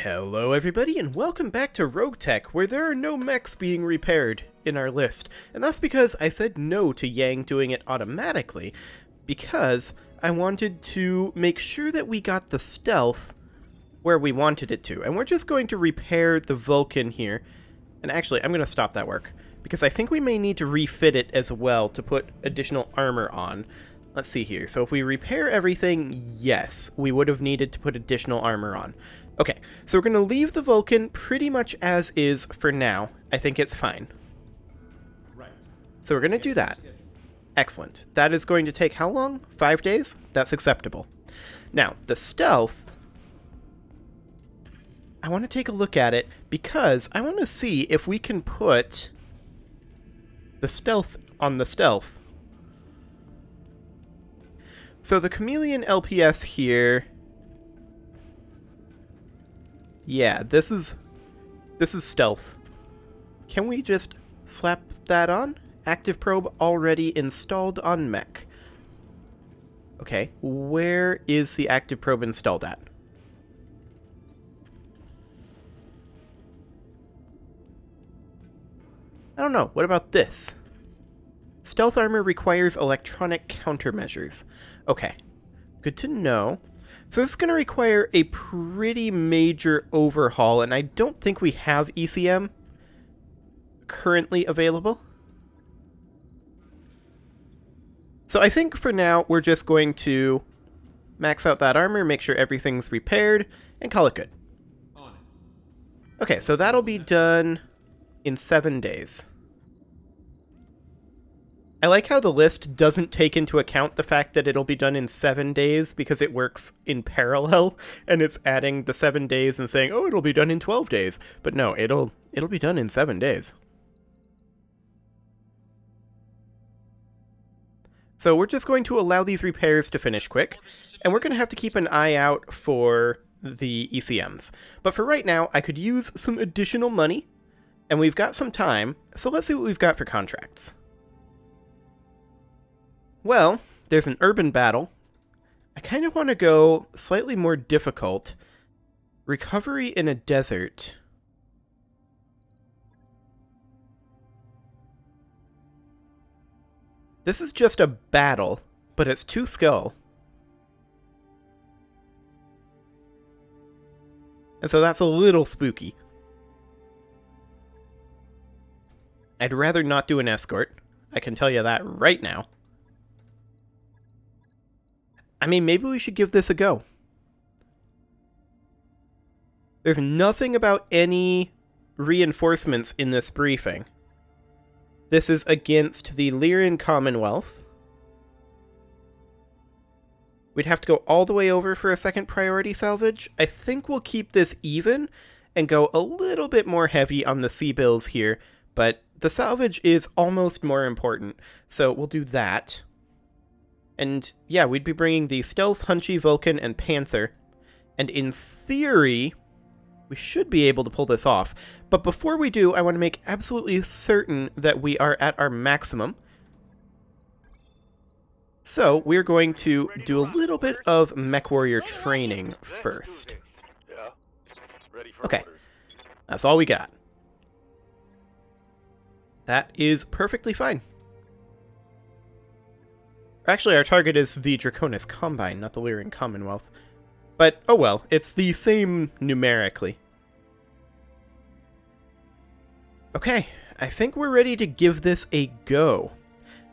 Hello everybody and welcome back to RogueTech, where there are no mechs being repaired in our list. And that's because I said no to Yang doing it automatically, because I wanted to make sure that we got the stealth where we wanted it to. And we're just going to repair the Vulcan here. And actually, I'm going to stop that work, because I think we may need to refit it as well to put additional armor on. Let's see here. So if we repair everything, yes, we would have needed to put additional armor on. Okay, so we're going to leave the Vulcan pretty much as is for now. I think it's fine. Right. So we're going to do that. Excellent. That is going to take how long? 5 days? That's acceptable. Now, the stealth, I want to take a look at it because I want to see if we can put the stealth on the stealth. So the Chameleon LPS here, yeah, this is stealth. Can we just slap that on? Active probe already installed on mech. Okay, where is the active probe installed at? I don't know. What about this? Stealth armor requires electronic countermeasures. Okay, good to know. So this is going to require a pretty major overhaul, and I don't think we have ECM currently available. So I think for now we're just going to max out that armor, make sure everything's repaired, and call it good. Okay, so that'll be done in 7 days. I like how the list doesn't take into account the fact that it'll be done in 7 days because it works in parallel, and it's adding the 7 days and saying, oh, it'll be done in 12 days. But no, it'll be done in 7 days. So we're just going to allow these repairs to finish quick, and we're going to have to keep an eye out for the ECMs. But for right now, I could use some additional money, and we've got some time, so let's see what we've got for contracts. Well, there's an urban battle. I kind of want to go slightly more difficult. Recovery in a desert. This is just a battle, but it's 2 skill. And so that's a little spooky. I'd rather not do an escort. I can tell you that right now. I mean, maybe we should give this a go. There's nothing about any reinforcements in this briefing. This is against the Lyrian Commonwealth. We'd have to go all the way over for a second priority salvage. I think we'll keep this even and go a little bit more heavy on the sea bills here, but the salvage is almost more important, so we'll do that. And yeah, we'd be bringing the Stealth, Hunchy, Vulcan, and Panther. And in theory, we should be able to pull this off. But before we do, I want to make absolutely certain that we are at our maximum. So we're going to do a little bit of Mech Warrior training first. Okay, that's all we got. That is perfectly fine. Actually, our target is the Draconis Combine, not the Lyrian Commonwealth. But, oh well, it's the same numerically. Okay, I think we're ready to give this a go.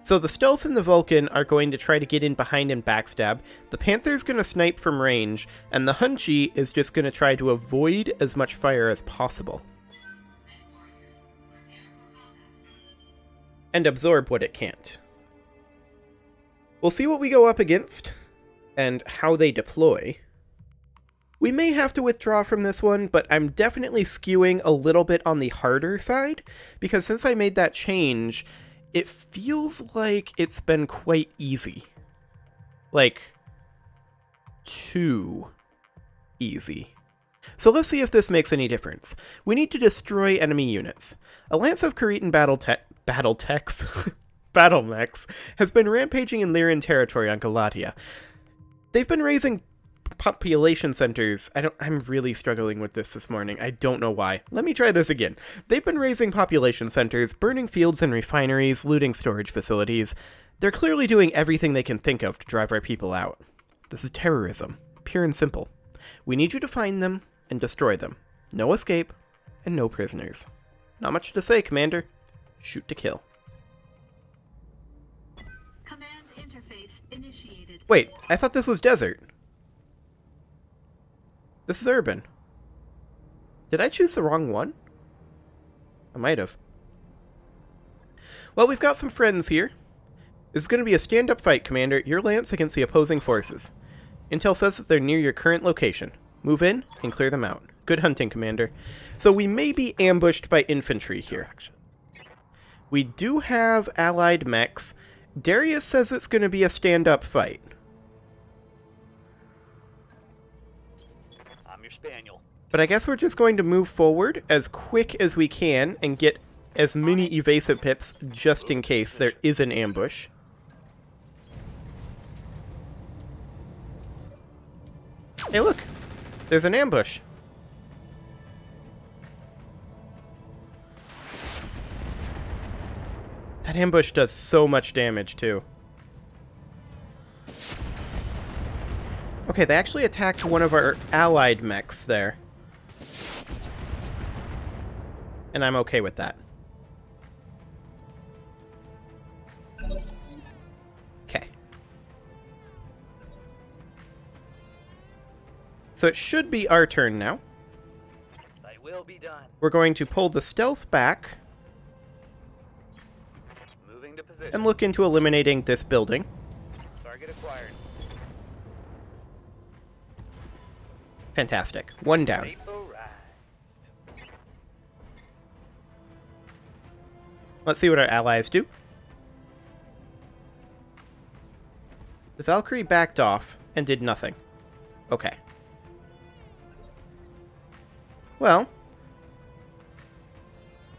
So the Stealth and the Vulcan are going to try to get in behind and backstab, the Panther's going to snipe from range, and the Hunchy is just going to try to avoid as much fire as possible. And absorb what it can't. We'll see what we go up against, and how they deploy. We may have to withdraw from this one, but I'm definitely skewing a little bit on the harder side, because since I made that change, it feels like it's been quite easy. Like, too easy. So let's see if this makes any difference. We need to destroy enemy units. A Lance of Cretan battle mechs has been rampaging in Lyrian territory on Galatia. They've been raising population centers. I'm really struggling with this morning. I don't know why. Let me try this again. They've been raising population centers, burning fields and refineries, looting storage facilities. They're clearly doing everything they can think of to drive our people out. This is terrorism, pure and simple. We need you to find them and destroy them. No escape, and no prisoners. Not much to say, Commander. Shoot to kill. Command interface initiated. Wait, I thought this was desert. This is urban. Did I choose the wrong one? I might have. Well, we've got some friends here. This is going to be a stand-up fight, Commander. Your lance against the opposing forces. Intel says that they're near your current location. Move in and clear them out. Good hunting, Commander. So we may be ambushed by infantry here. We do have allied mechs. Darius says it's going to be a stand-up fight. I'm your spaniel. But I guess we're just going to move forward as quick as we can and get as many evasive pips just in case there is an ambush. Hey, look! There's an ambush. That ambush does so much damage, too. Okay, they actually attacked one of our allied mechs there. And I'm okay with that. Okay. So it should be our turn now. They will be done. We're going to pull the stealth back Moving to position. and look into eliminating this building. Target acquired. Fantastic. One down. Vaporized. Let's see what our allies do. The Valkyrie backed off and did nothing. Okay. Well,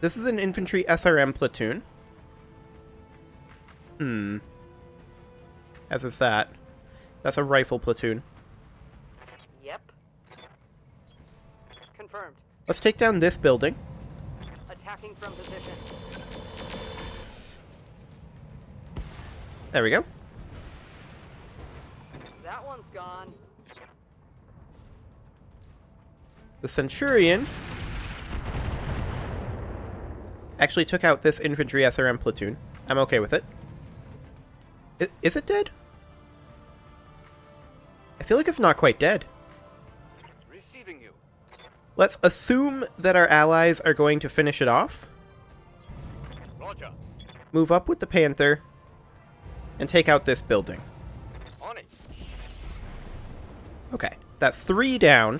this is an infantry SRM platoon. As is that. That's a rifle platoon. Yep. Confirmed. Let's take down this building. Attacking from position. There we go. That one's gone. The Centurion actually took out this infantry SRM platoon. I'm okay with it. Is it dead? I feel like it's not quite dead. Receiving you. Let's assume that our allies are going to finish it off. Roger. Move up with the Panther and take out this building. On it. Okay, that's 3 down.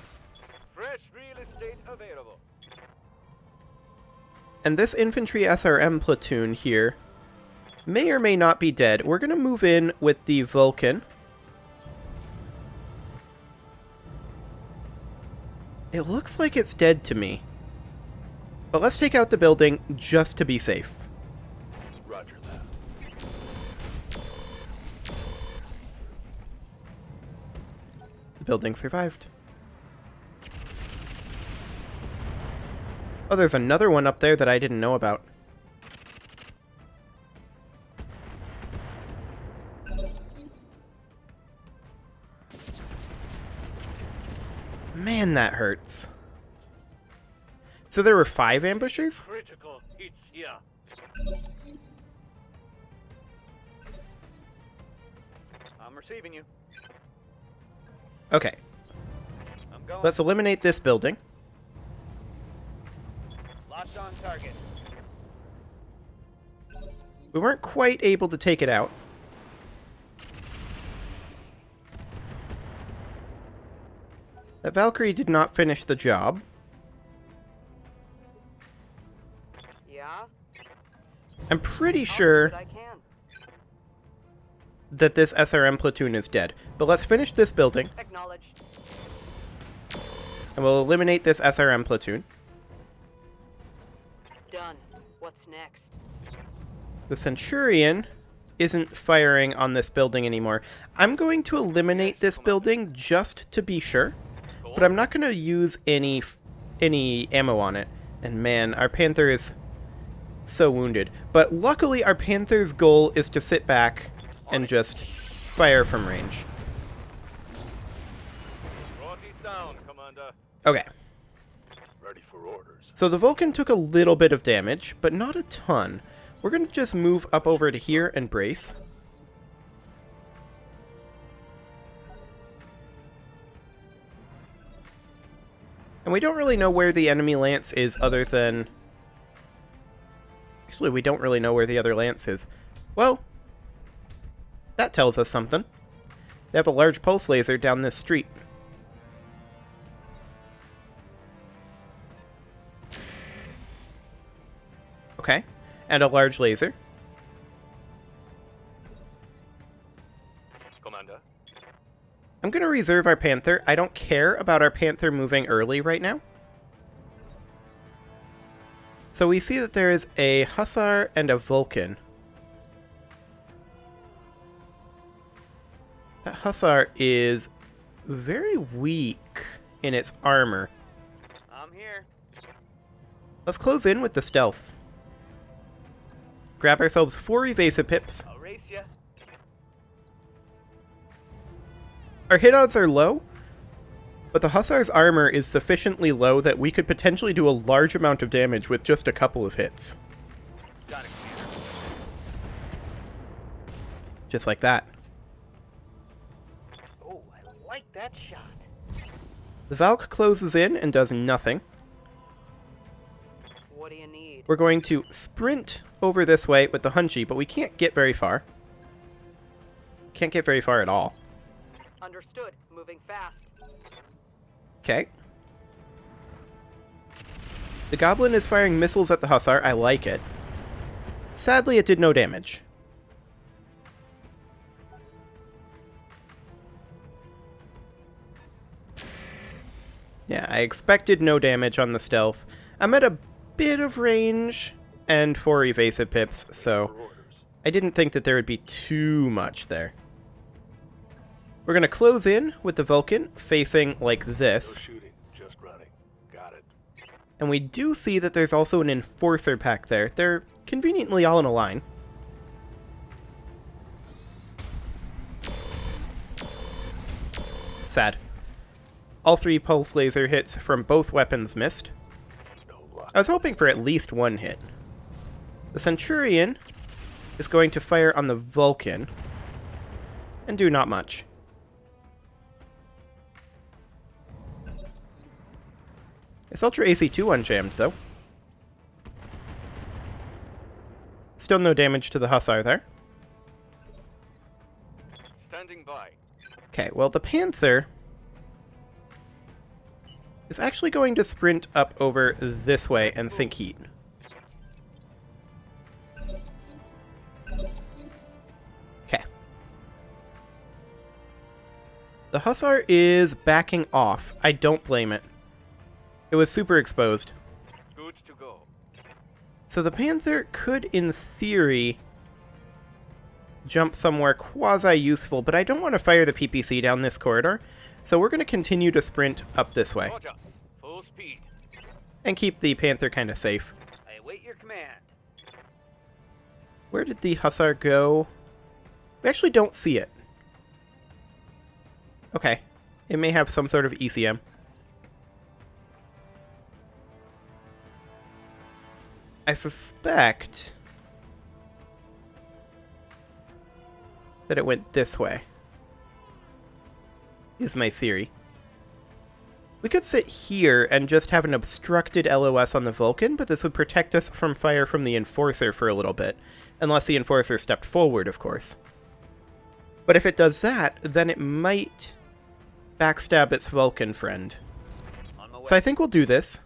Fresh real estate available. And this infantry SRM platoon here may or may not be dead. We're going to move in with the Vulcan. It looks like it's dead to me. But let's take out the building just to be safe. Roger that. The building survived. Oh, there's another one up there that I didn't know about. Man, that hurts. So there were 5 ambushers? Critical hits here. I'm receiving you. Okay, I'm going. let's eliminate this building. Locked on target. We weren't quite able to take it out. That Valkyrie did not finish the job. Yeah. I'm pretty sure I can. that this SRM platoon is dead. But let's finish this building, Acknowledged. and we'll eliminate this SRM platoon. Done. What's next? The Centurion isn't firing on this building anymore. I'm going to eliminate this building just to be sure, but I'm not going to use any ammo on it. And man, our Panther is so wounded. But luckily, our Panther's goal is to sit back and just fire from range. Okay. Ready for orders. So the Vulcan took a little bit of damage, but not a ton. We're going to just move up over to here and brace. And we don't really know where the enemy lance is other than... Actually, we don't really know where the other lance is. Well, that tells us something. They have a large pulse laser down this street. Okay, and a large laser. Commander. I'm going to reserve our Panther. I don't care about our Panther moving early right now. So we see that there is a Hussar and a Vulcan. That Hussar is very weak in its armor. I'm here. Let's close in with the stealth. Grab ourselves 4 evasive pips. I'll race ya. Our hit odds are low, but the Hussar's armor is sufficiently low that we could potentially do a large amount of damage with just a couple of hits. Got it, Commander. Just like that. Oh, I like that shot. The Valk closes in and does nothing. What do you need? We're going to sprint over this way with the Hunchy, but we can't get very far. Can't get very far at all. Understood. Moving fast. Okay. The Goblin is firing missiles at the Hussar. I like it. Sadly, it did no damage. Yeah, I expected no damage on the stealth. I'm at a bit of range and 4 evasive pips, so I didn't think that there would be too much there. We're going to close in with the Vulcan facing like this. No shooting, just running. Got it. And we do see that there's also an Enforcer pack there. They're conveniently all in a line. Sad. All 3 pulse laser hits from both weapons missed. No luck. I was hoping for at least 1 hit. The Centurion is going to fire on the Vulcan and do not much. It's Ultra AC2 unjammed, though. Still no damage to the Hussar there. Standing by. Okay, well, the Panther is actually going to sprint up over this way and sink heat. Okay. The Hussar is backing off. I don't blame it. It was super exposed. Good to go. So the Panther could, in theory, jump somewhere quasi-useful, but I don't want to fire the PPC down this corridor, so we're going to continue to sprint up this way. Roger. Full speed. And keep the Panther kind of safe. I await your command. Where did the Hussar go? We actually don't see it. Okay. It may have some sort of ECM. I suspect that it went this way, is my theory. We could sit here and just have an obstructed LOS on the Vulcan, but this would protect us from fire from the Enforcer for a little bit, unless the Enforcer stepped forward, of course. But if it does that, then it might backstab its Vulcan friend. So I think we'll do this.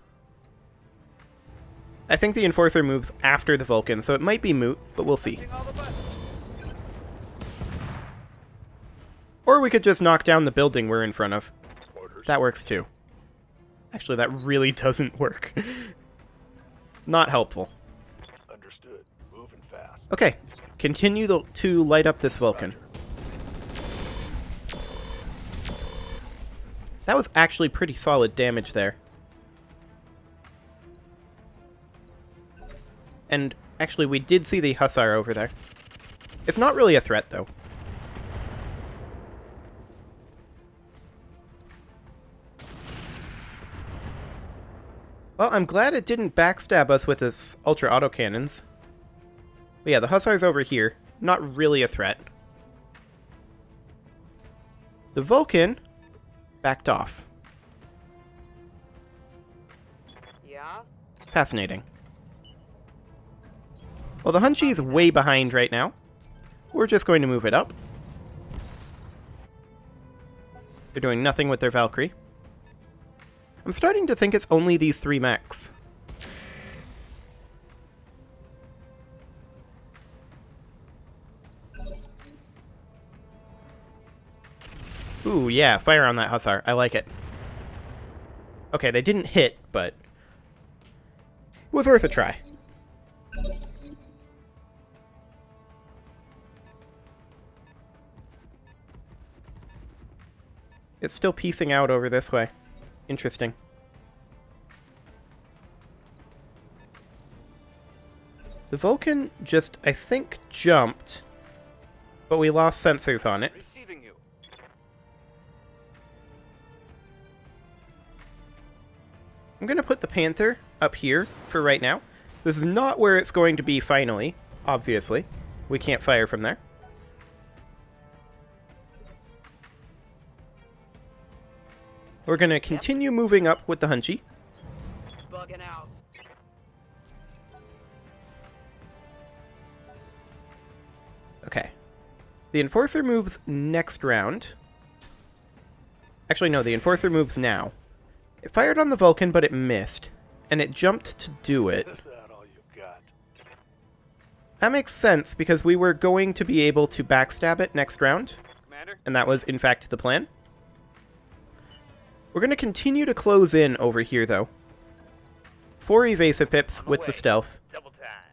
I think the Enforcer moves after the Vulcan, so it might be moot, but we'll see. Or we could just knock down the building we're in front of. Orders. That works too. Actually, that really doesn't work. Not helpful. Understood. Moving fast. Okay, Continue to light up this Vulcan. That was actually pretty solid damage there. And actually, we did see the Hussar over there. It's not really a threat, though. Well, I'm glad it didn't backstab us with its ultra autocannons. But yeah, the Hussar's over here. Not really a threat. The Vulcan backed off. Yeah? Fascinating. Well, the Hunshi's way behind right now. We're just going to move it up. They're doing nothing with their Valkyrie. I'm starting to think it's only these 3 mechs. Ooh, yeah, fire on that Hussar. I like it. Okay, they didn't hit, but it was worth a try. It's still piecing out over this way. Interesting. The Vulcan just, I think, jumped, but we lost sensors on it. Receiving you. I'm going to put the Panther up here for right now. This is not where it's going to be finally, obviously. We can't fire from there. We're going to continue moving up with the Hunchi. Bugging out. Okay. The Enforcer moves next round. Actually, no, the Enforcer moves now. It fired on the Vulcan, but it missed. And it jumped to do it. Is that all you got? That makes sense, because we were going to be able to backstab it next round. Commander? And that was, in fact, the plan. We're going to continue to close in over here, though. 4 evasive pips with the stealth. Double time.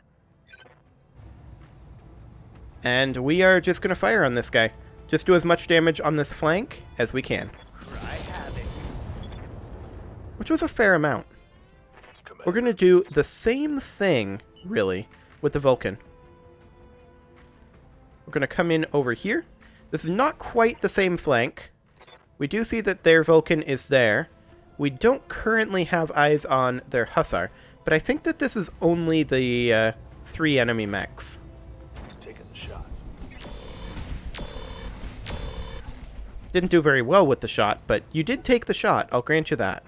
And we are just going to fire on this guy. Just do as much damage on this flank as we can. Cry havoc. Which was a fair amount. We're going to do the same thing, really, with the Vulcan. We're going to come in over here. This is not quite the same flank. We do see that their Vulcan is there. We don't currently have eyes on their Hussar, but I think that this is only the 3 enemy mechs. Taking the shot. Didn't do very well with the shot, but you did take the shot, I'll grant you that.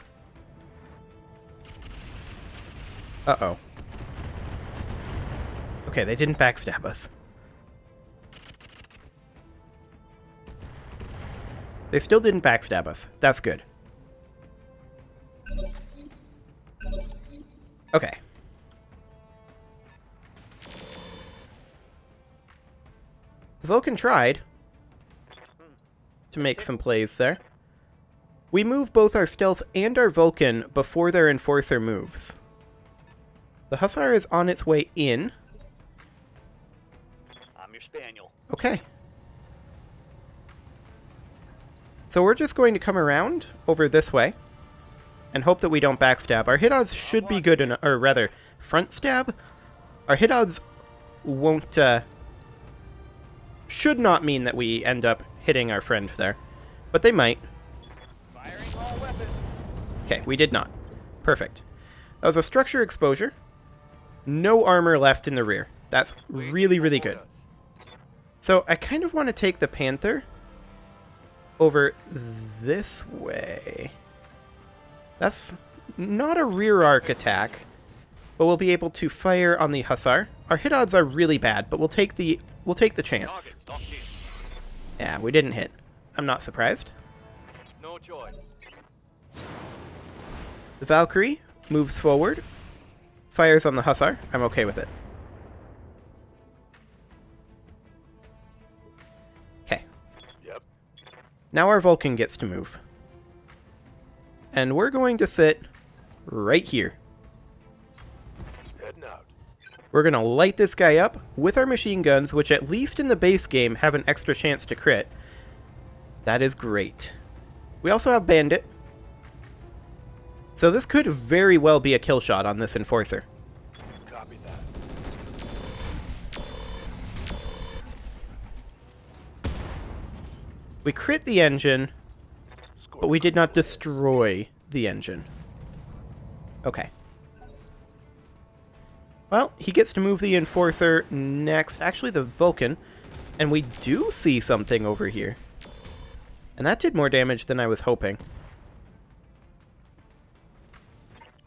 Uh-oh. Okay, they didn't backstab us. They still didn't backstab us. That's good. Okay. The Vulcan tried to make some plays there. We move both our Stealth and our Vulcan before their Enforcer moves. The Hussar is on its way in. I'm your spaniel. Okay. So we're just going to come around over this way and hope that we don't backstab. Our hit odds should be good enough, or rather, front stab? Our hit odds won't, should not mean that we end up hitting our friend there, but they might. Firing all weapons. Okay, we did not. Perfect. That was a structure exposure. No armor left in the rear. That's really, really good. So I kind of want to take the Panther over this way. That's not a rear arc attack, but we'll be able to fire on the Hussar. Our hit odds are really bad, but we'll take the chance. Target locked in. Yeah, we didn't hit. I'm not surprised. No choice. The Valkyrie moves forward, fires on the Hussar. I'm okay with it. Okay. Yep. Now our Vulcan gets to move. And we're going to sit right here. Heading out. We're going to light this guy up with our machine guns, which at least in the base game have an extra chance to crit. That is great. We also have Bandit. So this could very well be a kill shot on this Enforcer. Copy that. We crit the engine, but we did not destroy the engine. Okay. Well, he gets to move the Enforcer next. Actually, the Vulcan. And we do see something over here. And that did more damage than I was hoping.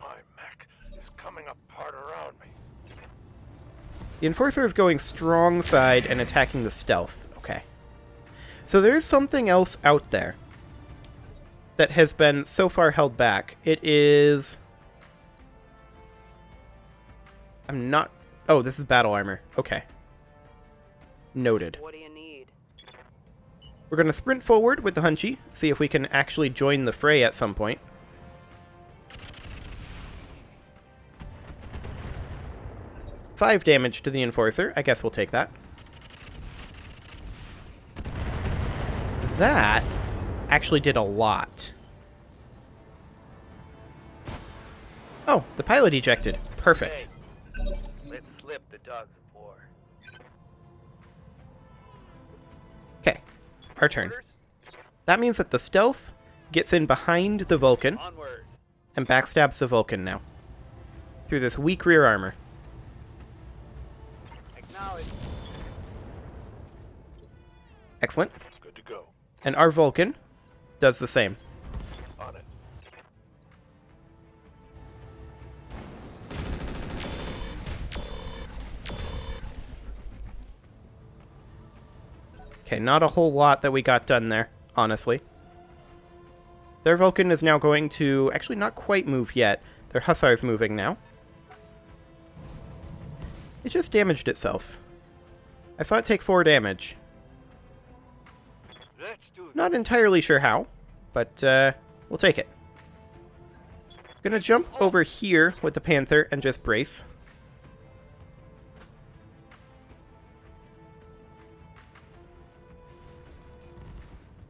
My mech is coming apart around me. The Enforcer is going strong side and attacking the stealth. Okay. So there's something else out there that has been so far held back. It is... I'm not... Oh, this is battle armor. Okay. Noted. What do you need? We're going to sprint forward with the Hunchy, see if we can actually join the fray at some point. Five damage to the Enforcer. I guess we'll take that. That actually did a lot. Oh, the pilot ejected. Perfect. Let's slip the dogs of war. Okay, our turn. Orders? That means that the stealth gets in behind the Vulcan Onward. and backstabs the Vulcan now. Through this weak rear armor. Acknowledge. Excellent. Good to go. And our Vulcan does the same. On it. Okay, not a whole lot that we got done there, honestly. Their Vulcan is now going to... Actually, not quite move yet. Their Hussar's moving now. It just damaged itself. I saw it take 4 damage. Let's do this. Not entirely sure how, but we'll take it. Gonna jump over here with the Panther and just brace.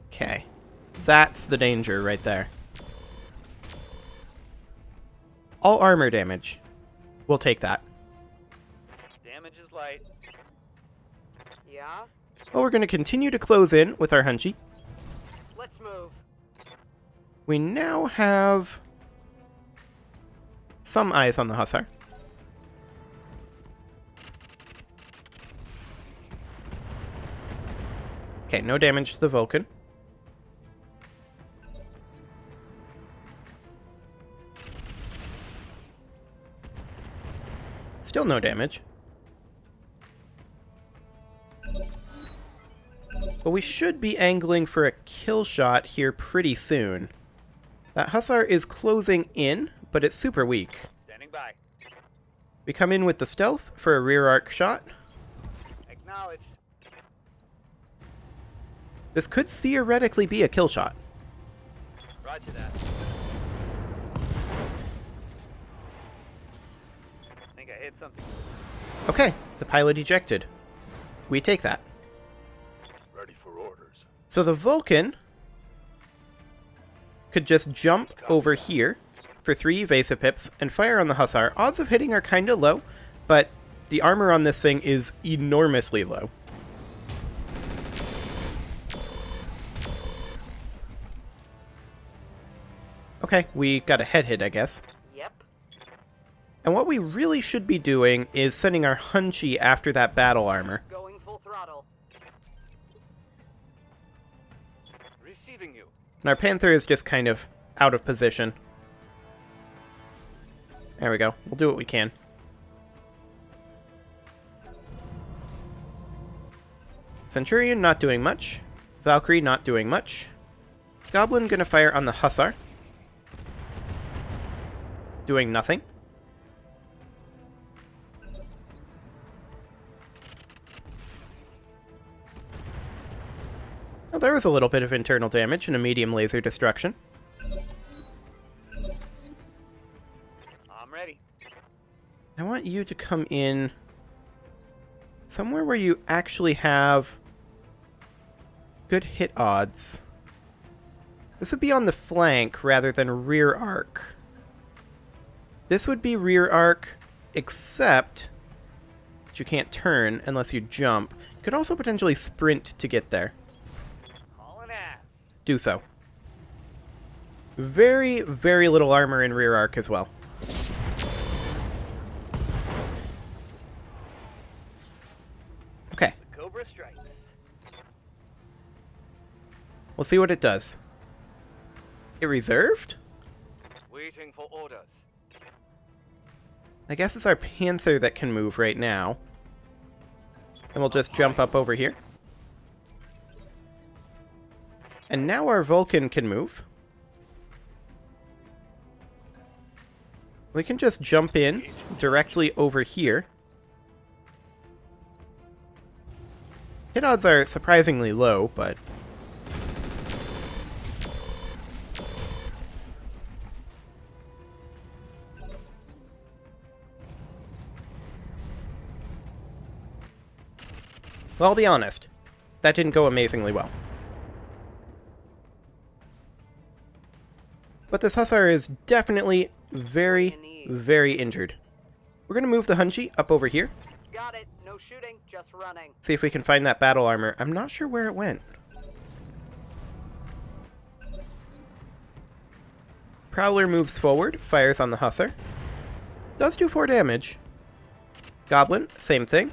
Okay. That's the danger right there. All armor damage. We'll take that. Damage is light. Yeah? Well, we're going to continue to close in with our Hunchy. Let's move. We now have some eyes on the Hussar. Okay, no damage to the Vulcan. Still no damage. But we should be angling for a kill shot here pretty soon. That Hussar is closing in, but it's super weak. Standing by. We come in with the stealth for a rear arc shot. Acknowledge. This could theoretically be a kill shot. Roger that. I think I hit something. Okay, the pilot ejected. We take that. Ready for orders. So the Vulcan could just jump over here for 3 evasive pips and fire on the Hussar. Odds of hitting are kind of low, but the armor on this thing is enormously low. Okay, we got a head hit, I guess. Yep. And what we really should be doing is sending our Hunchy after that battle armor. Going full throttle. Receiving you. And our Panther is just kind of out of position. There we go. We'll do what we can. Centurion not doing much. Valkyrie not doing much. Goblin gonna fire on the Hussar. Doing nothing. Well, there was a little bit of internal damage and a medium laser destruction. I'm ready. I want you to come in Somewhere where you actually have good hit odds. This would be on the flank rather than rear arc. This would be rear arc, except that you can't turn unless you jump. You could also potentially sprint to get there. Do so. Very, very little armor in rear arc as well. Okay. Cobra strike. We'll see what it does. It reserved? Waiting for orders. I guess it's our Panther that can move right now. And we'll just jump up over here. And now our Vulcan can move. We can just jump in directly over here. Hit odds are surprisingly low, but... well, I'll be honest. That didn't go amazingly well. But this Hussar is definitely very, very injured. We're going to move the Hunchi up over here. Got it. No shooting, just running. See if we can find that battle armor. I'm not sure where it went. Prowler moves forward, fires on the Hussar. Does do 4 damage. Goblin, same thing.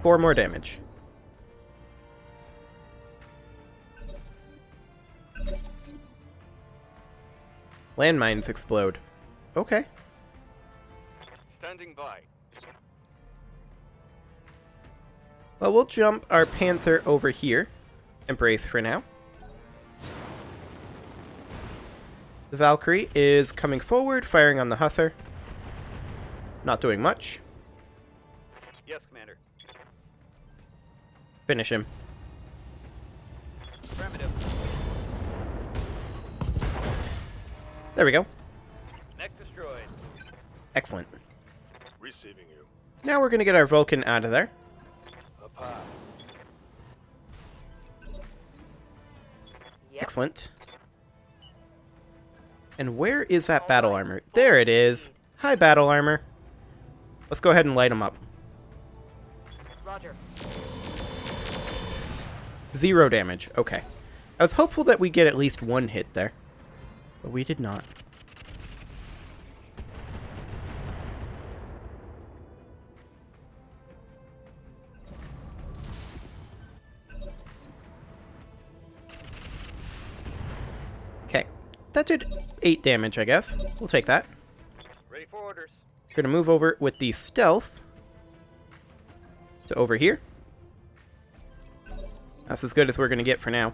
4 more damage. Landmines explode. Okay. Standing by. Well, we'll jump our Panther over here and brace for now. The Valkyrie is coming forward, firing on the Hussar. Not doing much. Yes, Commander. Finish him. Affirmative. There we go. Next destroyed. Excellent. Receiving you. Now we're going to get our Vulcan out of there. Up high. Yep. Excellent. And where is that battle armor? There it is. Hi, battle armor. Let's go ahead and light them up. Roger. 0 damage. Okay. I was hopeful that we'd get at least 1 hit there. But we did not. Okay. That did 8 damage, I guess. We'll take that. Ready for orders. We're going to move over with the stealth to over here. That's as good as we're going to get for now.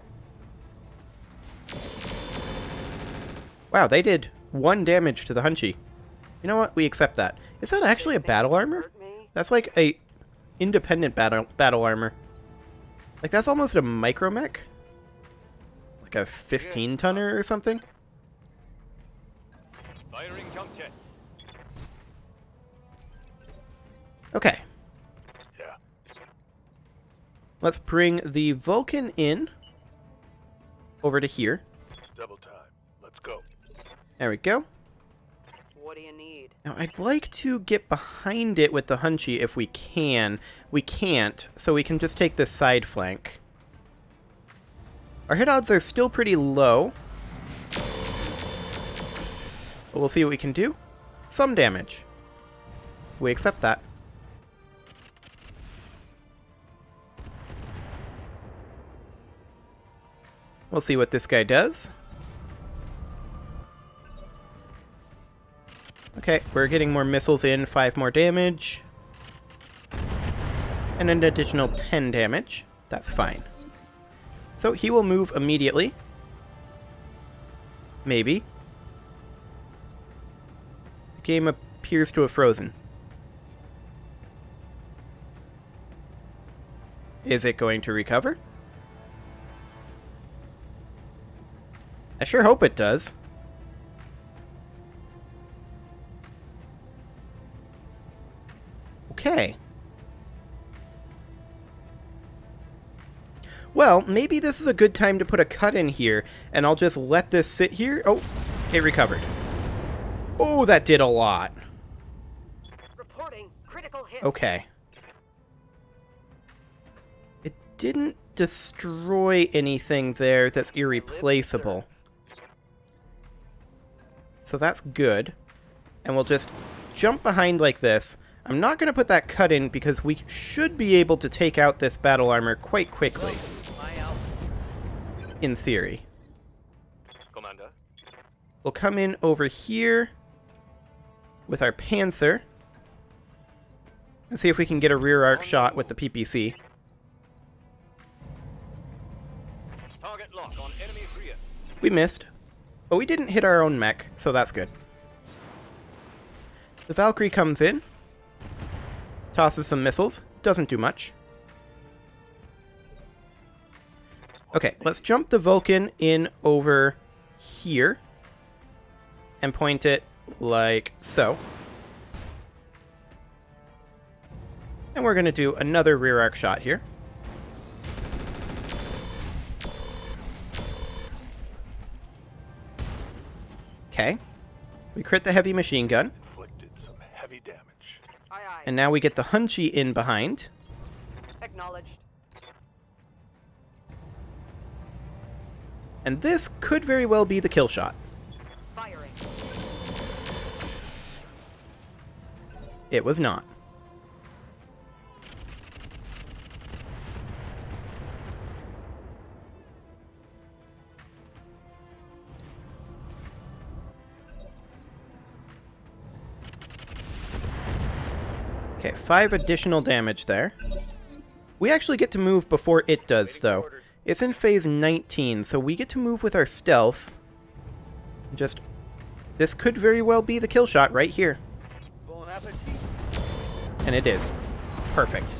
Wow, they did 1 damage to the Hunchi. You know what? We accept that. Is that actually a battle armor? Hurt me? That's like a independent battle armor. Like, that's almost a micromech? Like a 15-tonner or something? Firing jump jet. Okay. Yeah. Let's bring the Vulcan in over to here. Double time. Let's go. There we go. What do you need? Now, I'd like to get behind it with the Hunchi if we can. We can't, so we can just take this side flank. Our hit odds are still pretty low. But we'll see what we can do. Some damage. We accept that. We'll see what this guy does. Okay, we're getting more missiles in, 5 more damage. And an additional 10 damage. That's fine. So he will move immediately. Maybe. The game appears to have frozen. Is it going to recover? I sure hope it does. Okay. Well, maybe this is a good time to put a cut in here, and I'll just let this sit here. Oh, it recovered. Oh, that did a lot. Reporting critical hit. Okay. It didn't destroy anything there that's irreplaceable. So that's good. And we'll just jump behind like this. I'm not going to put that cut in because we should be able to take out this battle armor quite quickly. In theory. Commander. We'll come in over here with our Panther and see if we can get a rear arc shot with the PPC. Target lock on enemy rear. We missed, but we didn't hit our own mech, so that's good. The Valkyrie comes in, tosses some missiles, doesn't do much. Okay, let's jump the Vulcan in over here and point it like so. And we're going to do another rear arc shot here. Okay. We crit the heavy machine gun. Inflicted some heavy damage. Aye, aye. And now we get the Hunchy in behind. Acknowledged. And this could very well be the kill shot. Firing. It was not. Okay, 5 additional damage there. We actually get to move before it does, though. It's in phase 19, so we get to move with our stealth. Just... this could very well be the kill shot right here. Bon appetit. And it is. Perfect.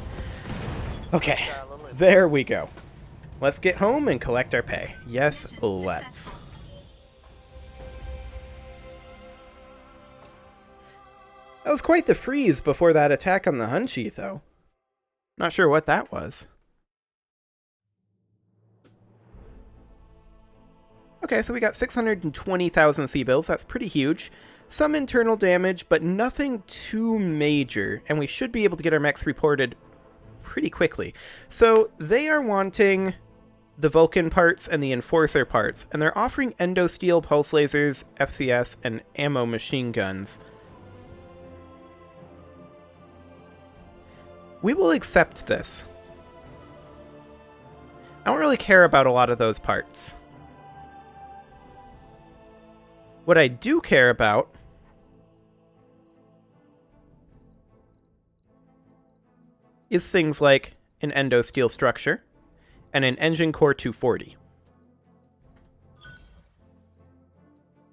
Okay, there we go. Let's get home and collect our pay. Yes, let's. That was quite the freeze before that attack on the Hunchy, though. Not sure what that was. Okay, so we got 620,000 C-bills. That's pretty huge. Some internal damage, but nothing too major. And we should be able to get our mechs reported pretty quickly. So they are wanting the Vulcan parts and the Enforcer parts. And they're offering Endosteel, Pulse Lasers, FCS, and Ammo Machine Guns. We will accept this. I don't really care about a lot of those parts. What I do care about is things like an Endosteel structure and an Engine Core 240.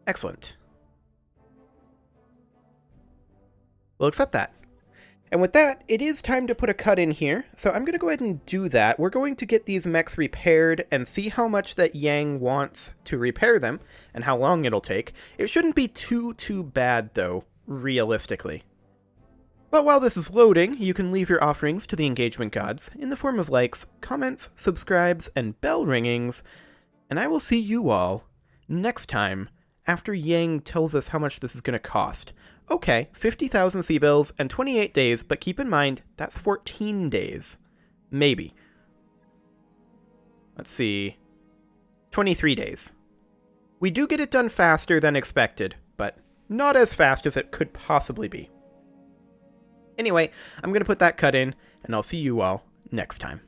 Excellent. We'll accept that. And with that, it is time to put a cut in here, so I'm going to go ahead and do that. We're going to get these mechs repaired and see how much that Yang wants to repair them, and how long it'll take. It shouldn't be too bad, though, realistically. But while this is loading, you can leave your offerings to the engagement gods in the form of likes, comments, subscribes, and bell ringings, and I will see you all next time after Yang tells us how much this is going to cost. Okay, 50,000 C-bills and 28 days, but keep in mind, that's 14 days. Maybe. Let's see. 23 days. We do get it done faster than expected, but not as fast as it could possibly be. Anyway, I'm going to put that cut in, and I'll see you all next time.